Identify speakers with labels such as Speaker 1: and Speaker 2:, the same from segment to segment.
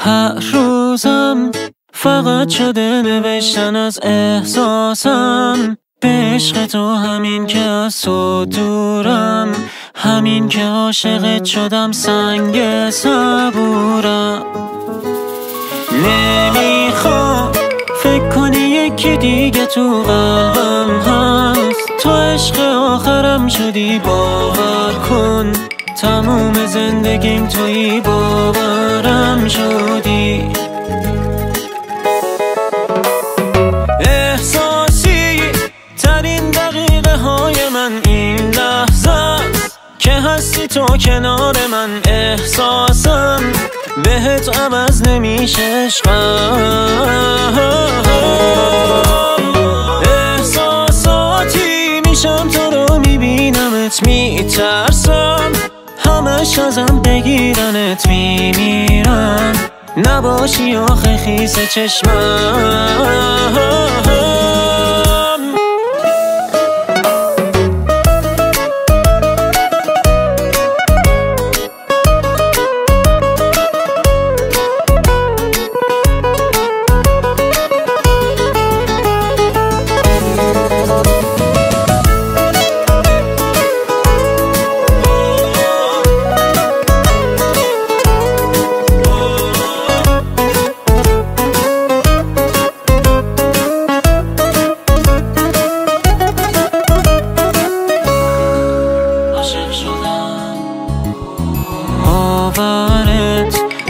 Speaker 1: هر روزم فقط شده نوشتن از احساسم به عشق تو، همین که از تو دورم، همین که عاشقت شدم سنگ صبورم. نمیخوام فکر کنی یکی دیگه تو قلبم هست، تو عشق آخرم شدی باور کن، تموم زندگیم توی باورم شدی. احساسی ترین دقیقه های من این لحظه است که هستی تو کنار من، احساسم بهت عوض نمیشه عشقم. احساساتی میشم تو رو میبینمت میترسم، همش ازم بگیرنت میمیرم، نباشی آخه خیس چشمم.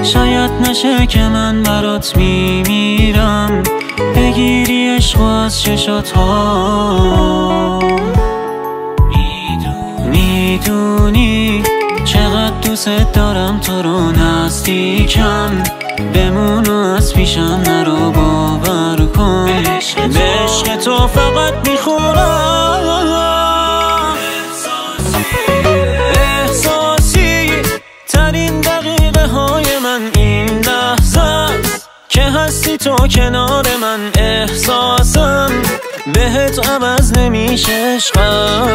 Speaker 1: شاید نشه که من برات میمیرم، بگیری عشق از چشات ها. میدونی چقدر دوست دارم تو رو نزدیکم، بمون و از پیشم نرو باور کن، به عشق تو فقط میخورم. احساسی ترین دقیقه های من این لحظه است که هستی تو کنار من، احساسم بهت عوض نمیشه عشقم.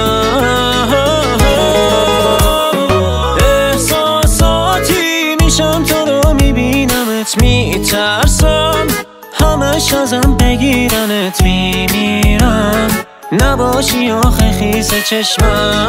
Speaker 1: احساساتی میشم تو رو میبینمت میترسم، همش ازم بگیرنت میمیرم، نباشی آخه خیس چشمم.